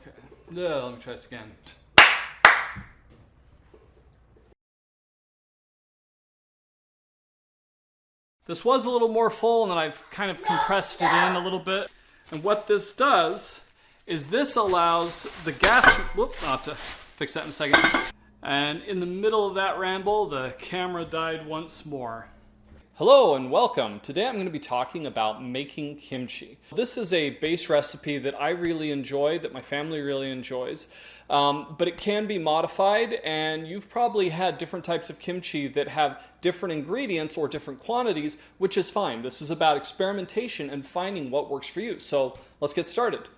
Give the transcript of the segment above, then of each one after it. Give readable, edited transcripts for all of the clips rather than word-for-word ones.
Okay. No, let me try this again. This was a little more full, and then I've kind of compressed it in a little bit. And what this does is this allows the gas... Whoop, I'll have to fix that in a second. And in the middle of that ramble, the camera died once more. Hello and welcome. Today I'm going to be talking about making kimchi. This is a base recipe that I really enjoy, that my family really enjoys, but it can be modified, and you've probably had different types of kimchi that have different ingredients or different quantities, which is fine. This is about experimentation and finding what works for you. So let's get started.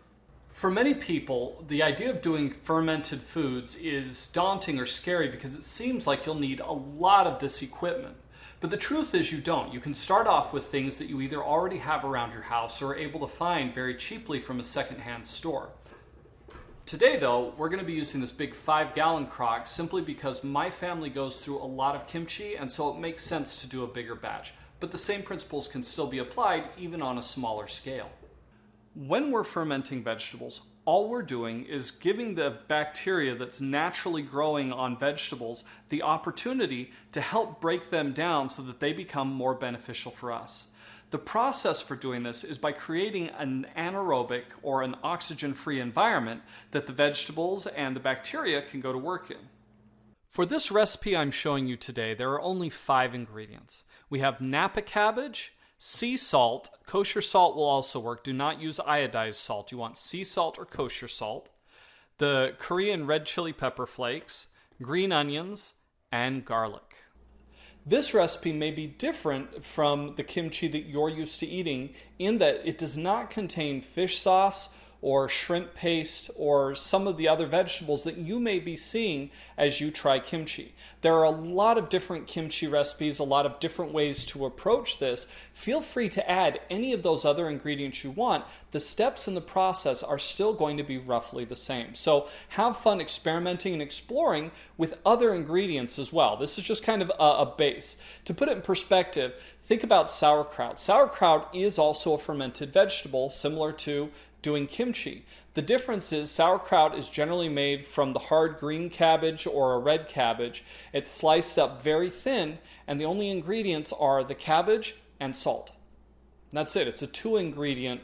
For many people, the idea of doing fermented foods is daunting or scary because it seems like you'll need a lot of this equipment. But the truth is you don't. You can start off with things that you either already have around your house or are able to find very cheaply from a secondhand store. Today though, we're going to be using this big 5-gallon crock simply because my family goes through a lot of kimchi, and so it makes sense to do a bigger batch. But the same principles can still be applied even on a smaller scale. When we're fermenting vegetables, all we're doing is giving the bacteria that's naturally growing on vegetables the opportunity to help break them down so that they become more beneficial for us. The process for doing this is by creating an anaerobic or an oxygen-free environment that the vegetables and the bacteria can go to work in. For this recipe I'm showing you today, there are only 5 ingredients. We have Nappa cabbage, sea salt. Kosher salt will also work. Do not use iodized salt. You want sea salt or kosher salt. The Korean red chili pepper flakes, green onions, and garlic. This recipe may be different from the kimchi that you're used to eating in that it does not contain fish sauce or shrimp paste or some of the other vegetables that you may be seeing as you try kimchi. There are a lot of different kimchi recipes, a lot of different ways to approach this. Feel free to add any of those other ingredients you want. The steps in the process are still going to be roughly the same. So have fun experimenting and exploring with other ingredients as well. This is just kind of a base. To put it in perspective, think about sauerkraut. Sauerkraut is also a fermented vegetable, similar to doing kimchi. The difference is sauerkraut is generally made from the hard green cabbage or a red cabbage. It's sliced up very thin, and the only ingredients are the cabbage and salt. And that's it. It's a 2-ingredient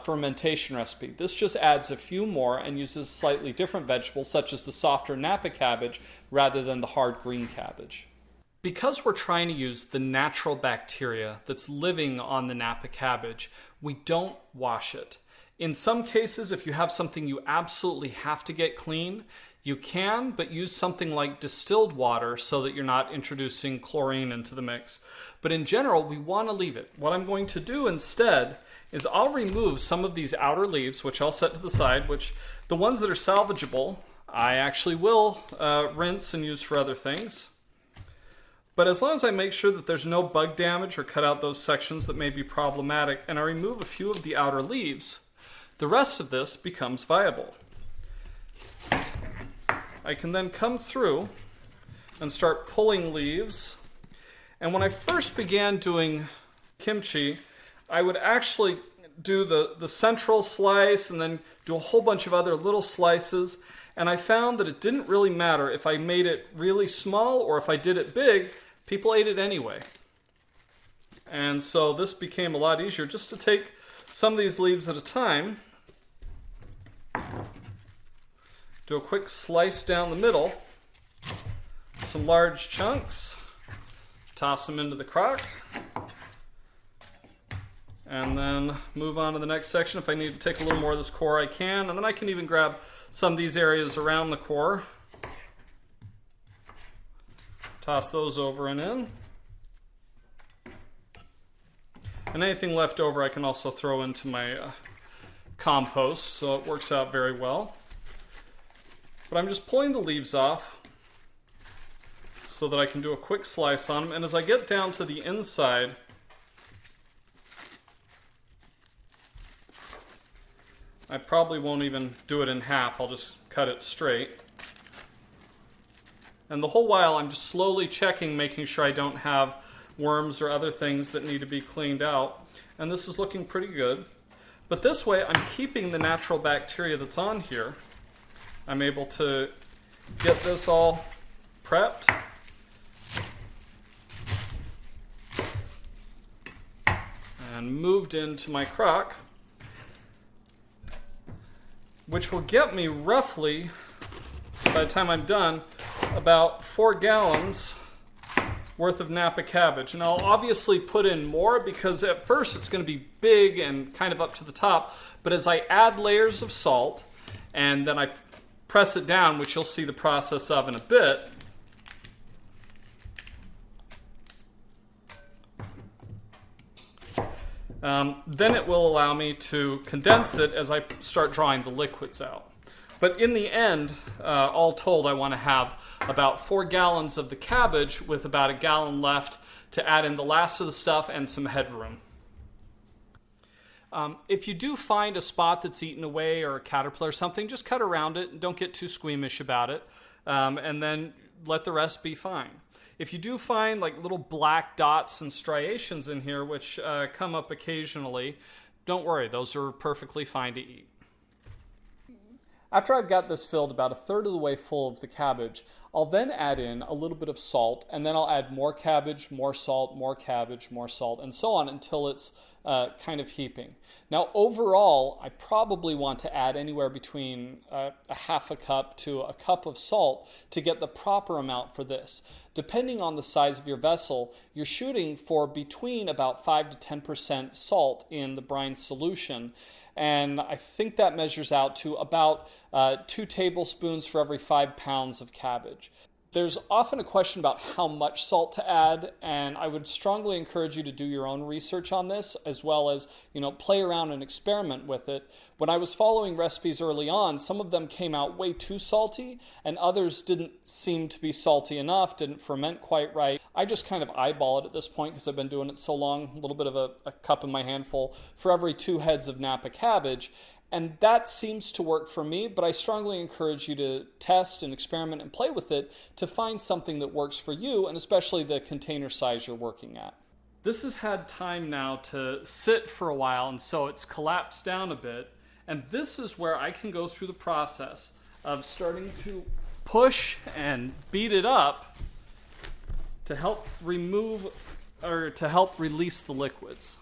fermentation recipe. This just adds a few more and uses slightly different vegetables, such as the softer Nappa cabbage rather than the hard green cabbage. Because we're trying to use the natural bacteria that's living on the Nappa cabbage, we don't wash it. In some cases, if you have something you absolutely have to get clean, you can, but use something like distilled water so that you're not introducing chlorine into the mix. But in general, we want to leave it. What I'm going to do instead is I'll remove some of these outer leaves, which I'll set to the side, which the ones that are salvageable, I actually will rinse and use for other things. But as long as I make sure that there's no bug damage or cut out those sections that may be problematic, and I remove a few of the outer leaves, the rest of this becomes viable. I can then come through and start pulling leaves. And when I first began doing kimchi, I would actually do the central slice and then do a whole bunch of other little slices. And I found that it didn't really matter if I made it really small or if I did it big, people ate it anyway. And so this became a lot easier just to take some of these leaves at a time. Do a quick slice down the middle, some large chunks, toss them into the crock, and then move on to the next section. If I need to take a little more of this core, I can, and then I can even grab some of these areas around the core, toss those over and in, and anything left over I can also throw into my compost, so it works out very well. But I'm just pulling the leaves off so that I can do a quick slice on them. And as I get down to the inside, I probably won't even do it in half. I'll just cut it straight. And the whole while I'm just slowly checking, making sure I don't have worms or other things that need to be cleaned out. And this is looking pretty good. But this way I'm keeping the natural bacteria that's on here. I'm able to get this all prepped. And moved into my crock, which will get me roughly, by the time I'm done, about 4 gallons worth of Nappa cabbage. And I'll obviously put in more because at first it's going to be big and kind of up to the top, but as I add layers of salt and then I press it down, which you'll see the process of in a bit, then it will allow me to condense it as I start drawing the liquids out. But in the end, all told, I want to have about 4 gallons of the cabbage with about 1 gallon left to add in the last of the stuff and some headroom. If you do find a spot that's eaten away or a caterpillar or something, just cut around it and don't get too squeamish about it, and then let the rest be fine. If you do find like little black dots and striations in here, which come up occasionally, don't worry, those are perfectly fine to eat. After I've got this filled about 1/3 of the way full of the cabbage, I'll then add in a little bit of salt, and then I'll add more cabbage, more salt, more cabbage, more salt, and so on until it's kind of heaping. Now overall, I probably want to add anywhere between a 1/2 cup to a cup of salt to get the proper amount for this. Depending on the size of your vessel, you're shooting for between about 5 to 10% salt in the brine solution. And I think that measures out to about 2 tablespoons for every 5 pounds of cabbage. There's often a question about how much salt to add, and I would strongly encourage you to do your own research on this, as well as, play around and experiment with it. When I was following recipes early on, some of them came out way too salty, and others didn't seem to be salty enough, didn't ferment quite right. I just kind of eyeball it at this point because I've been doing it so long, a little bit of a cup in my handful for every 2 heads of Nappa cabbage. And that seems to work for me, but I strongly encourage you to test and experiment and play with it to find something that works for you, and especially the container size you're working at. This has had time now to sit for a while, and so it's collapsed down a bit. And this is where I can go through the process of starting to push and beat it up to help remove or to help release the liquids.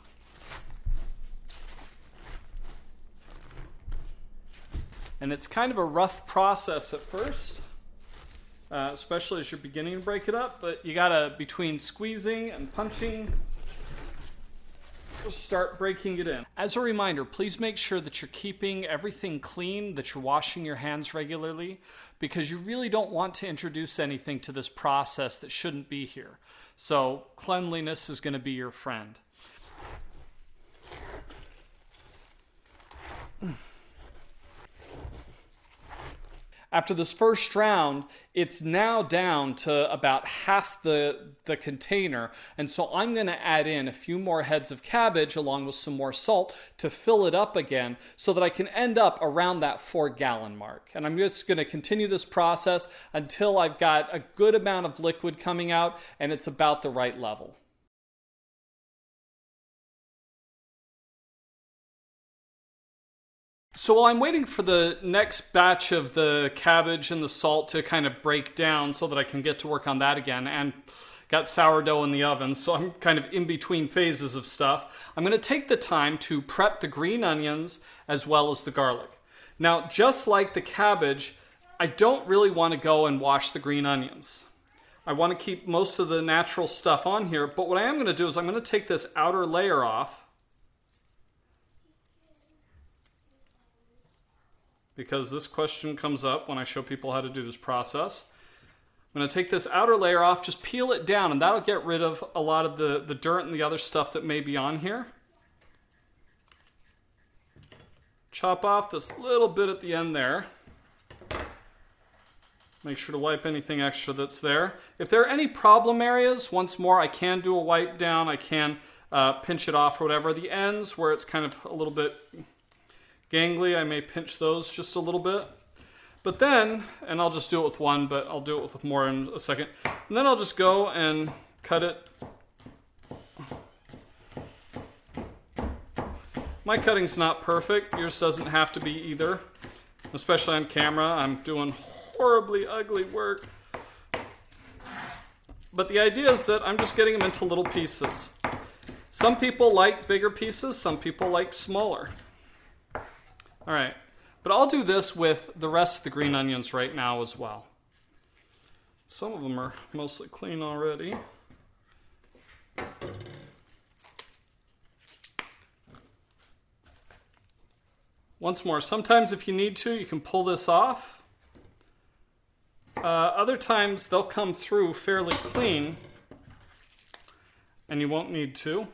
And it's kind of a rough process at first, especially as you're beginning to break it up, but you gotta, between squeezing and punching, just start breaking it in. As a reminder, please make sure that you're keeping everything clean, that you're washing your hands regularly, because you really don't want to introduce anything to this process that shouldn't be here. So cleanliness is gonna be your friend. After this first round, it's now down to about half the container, and so I'm going to add in a few more heads of cabbage along with some more salt to fill it up again so that I can end up around that 4-gallon mark. And I'm just going to continue this process until I've got a good amount of liquid coming out and it's about the right level. So while I'm waiting for the next batch of the cabbage and the salt to kind of break down so that I can get to work on that again, and got sourdough in the oven, so I'm kind of in between phases of stuff, I'm going to take the time to prep the green onions as well as the garlic. Now, just like the cabbage, I don't really want to go and wash the green onions. I want to keep most of the natural stuff on here, but what I am going to do is I'm going to take this outer layer off, because this question comes up when I show people how to do this process. I'm going to take this outer layer off, just peel it down, and that'll get rid of a lot of the dirt and the other stuff that may be on here. Chop off this little bit at the end there. Make sure to wipe anything extra that's there. If there are any problem areas, once more, I can do a wipe down. I can pinch it off or whatever. The ends where it's kind of a little bit gangly, I may pinch those just a little bit. But then, and I'll just do it with one, but I'll do it with more in a second. And then I'll just go and cut it. My cutting's not perfect. Yours doesn't have to be either. especially on camera. I'm doing horribly ugly work. But the idea is that I'm just getting them into little pieces. Some people like bigger pieces, some people like smaller. All right, but I'll do this with the rest of the green onions right now as well. Some of them are mostly clean already. Once more, sometimes if you need to, you can pull this off. Other times they'll come through fairly clean and you won't need to.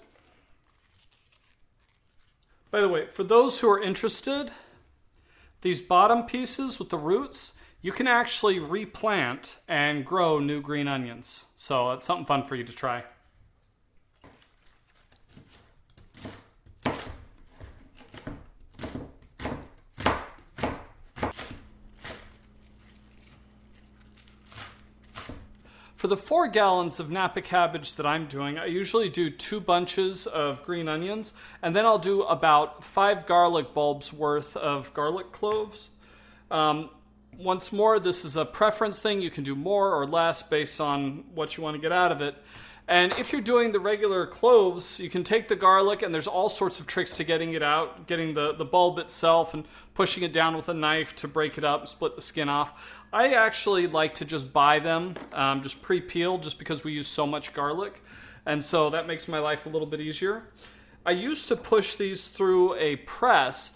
By the way, for those who are interested, these bottom pieces with the roots, you can actually replant and grow new green onions. So it's something fun for you to try. For the 4 gallons of Nappa cabbage that I'm doing, I usually do 2 bunches of green onions, and then I'll do about 5 garlic bulbs worth of garlic cloves. Once more, this is a preference thing. You can do more or less based on what you want to get out of it. And if you're doing the regular cloves, you can take the garlic, and there's all sorts of tricks to getting it out, getting the bulb itself and pushing it down with a knife to break it up and split the skin off. I actually like to just buy them, just pre-peeled, just because we use so much garlic. And so that makes my life a little bit easier. I used to push these through a press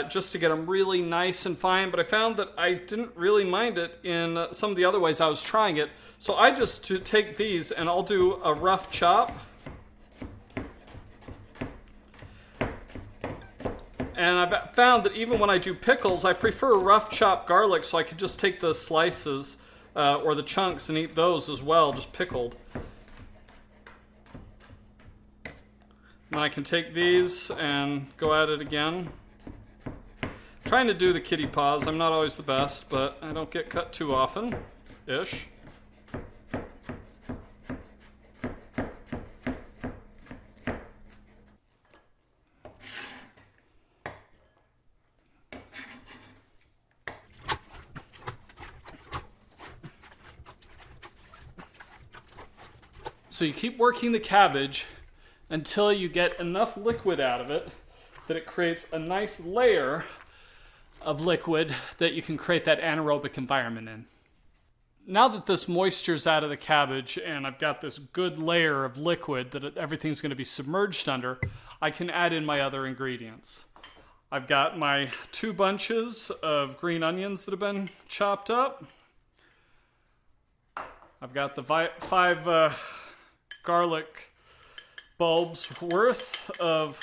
just to get them really nice and fine, but I found that I didn't really mind it in some of the other ways I was trying it. So I just take these and I'll do a rough chop. And I've found that even when I do pickles, I prefer rough chopped garlic, so I could just take the slices or the chunks and eat those as well, just pickled. And I can take these and go at it again. Trying to do the kitty paws. I'm not always the best, but I don't get cut too often-ish. So you keep working the cabbage until you get enough liquid out of it that it creates a nice layer of liquid that you can create that anaerobic environment in. Now that this moisture's out of the cabbage and I've got this good layer of liquid that everything's going to be submerged under, I can add in my other ingredients. I've got my 2 bunches of green onions that have been chopped up. I've got the 5 garlic bulbs worth of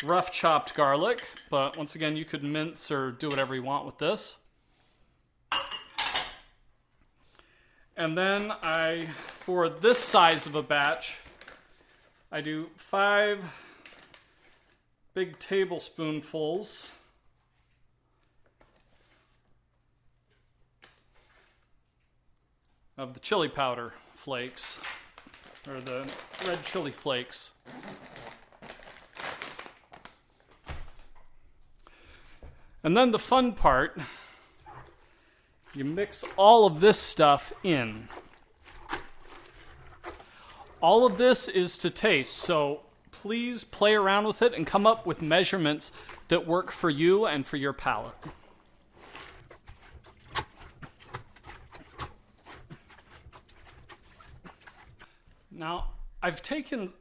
rough chopped garlic, but once again, you could mince or do whatever you want with this. And then for this size of a batch, I do 5 big tablespoonfuls of the chili powder flakes, or the red chili flakes. And then the fun part, you mix all of this stuff in. All of this is to taste, so please play around with it and come up with measurements that work for you and for your palate. Now, I've taken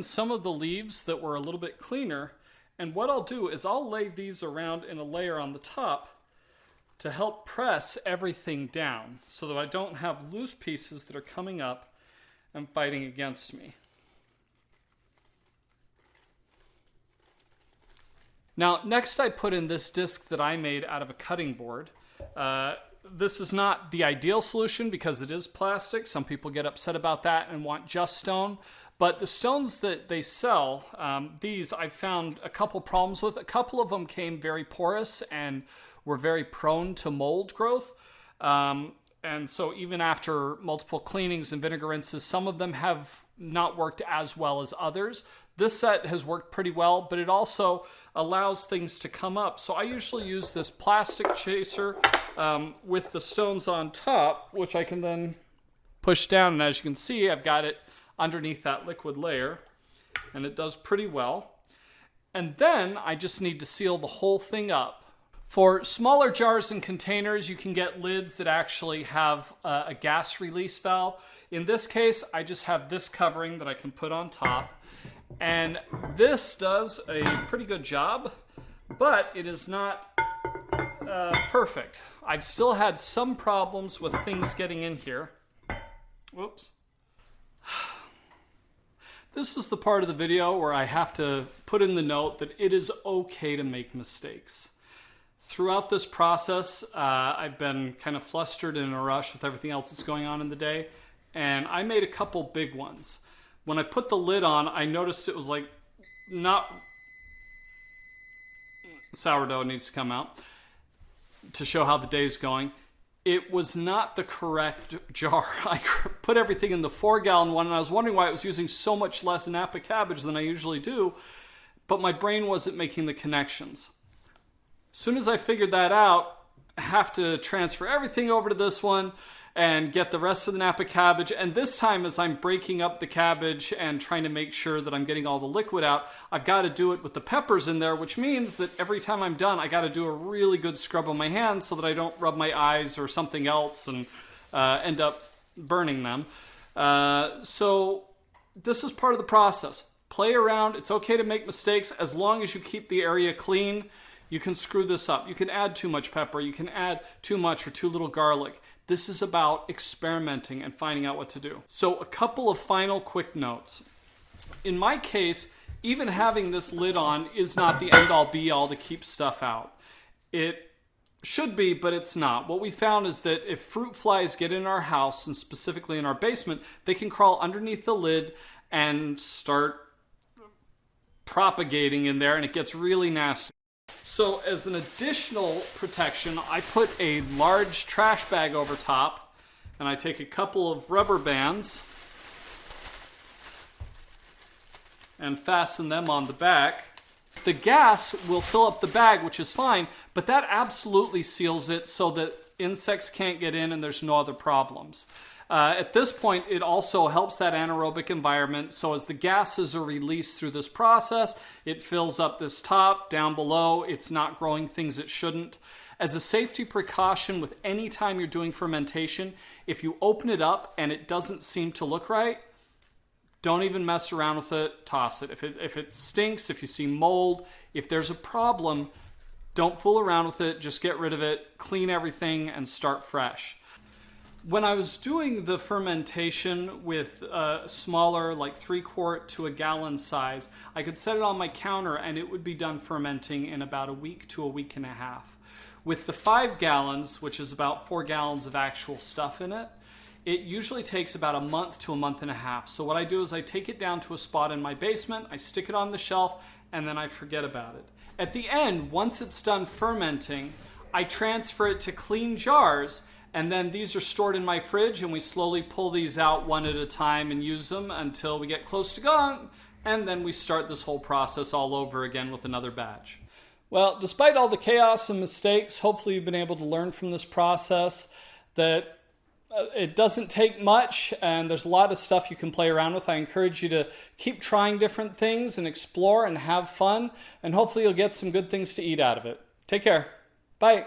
some of the leaves that were a little bit cleaner, and what I'll do is I'll lay these around in a layer on the top to help press everything down so that I don't have loose pieces that are coming up and fighting against me. Now, next I put in this disc that I made out of a cutting board. This is not the ideal solution because it is plastic. Some people get upset about that and want just stone. But the stones that they sell, these I've found a couple problems with. A couple of them came very porous and were very prone to mold growth. And so even after multiple cleanings and vinegar rinses, some of them have not worked as well as others. This set has worked pretty well, but it also allows things to come up. So I usually use this plastic chaser with the stones on top, which I can then push down. And as you can see, I've got it underneath that liquid layer, and it does pretty well. And then I just need to seal the whole thing up. For smaller jars and containers, you can get lids that actually have a gas release valve. In this case, I just have this covering that I can put on top. And this does a pretty good job, but it is not perfect. I've still had some problems with things getting in here. Whoops. This is the part of the video where I have to put in the note that it is okay to make mistakes. Throughout this process, I've been kind of flustered and in a rush with everything else that's going on in the day, and I made a couple big ones. When I put the lid on, I noticed it was like not... Sourdough needs to come out to show how the day's going. It was not the correct jar. I put everything in the 4-gallon one, and I was wondering why it was using so much less Nappa Cabbage than I usually do, but my brain wasn't making the connections. As soon as I figured that out, I have to transfer everything over to this one and get the rest of the Nappa Cabbage. And this time, as I'm breaking up the cabbage and trying to make sure that I'm getting all the liquid out, I've got to do it with the peppers in there, which means that every time I'm done, I got to do a really good scrub on my hands so that I don't rub my eyes or something else and end up burning them. So this is part of the process. Play around. It's okay to make mistakes as long as you keep the area clean. You can screw this up. You can add too much pepper. You can add too much or too little garlic. This is about experimenting and finding out what to do. So a couple of final quick notes. In my case, even having this lid on is not the end-all be-all to keep stuff out. It should be, but it's not. What we found is that if fruit flies get in our house, and specifically in our basement, they can crawl underneath the lid and start propagating in there, and it gets really nasty. So as an additional protection, I put a large trash bag over top, and I take a couple of rubber bands and fasten them on the back. The gas will fill up the bag, which is fine, but that absolutely seals it so that insects can't get in and there's no other problems. At this point, it also helps that anaerobic environment. So as the gases are released through this process, it fills up this top, down below. It's not growing things it shouldn't. As a safety precaution with any time you're doing fermentation, if you open it up and it doesn't seem to look right, don't even mess around with it, toss it. If it stinks, if you see mold, if there's a problem, don't fool around with it, just get rid of it, clean everything, and start fresh. When I was doing the fermentation with smaller, like 3-quart to a gallon size, I could set it on my counter and it would be done fermenting in about a week to a week and a half. With the 5 gallons, which is about 4 gallons of actual stuff in it, it usually takes about a month to a month and a half. So what I do is I take it down to a spot in my basement, I stick it on the shelf, and then I forget about it. At the end, once it's done fermenting, I transfer it to clean jars, and then these are stored in my fridge, and we slowly pull these out one at a time and use them until we get close to gone, and then we start this whole process all over again with another batch. Well, despite all the chaos and mistakes, hopefully you've been able to learn from this process that it doesn't take much, and there's a lot of stuff you can play around with. I encourage you to keep trying different things and explore and have fun, and hopefully you'll get some good things to eat out of it. Take care. Bye.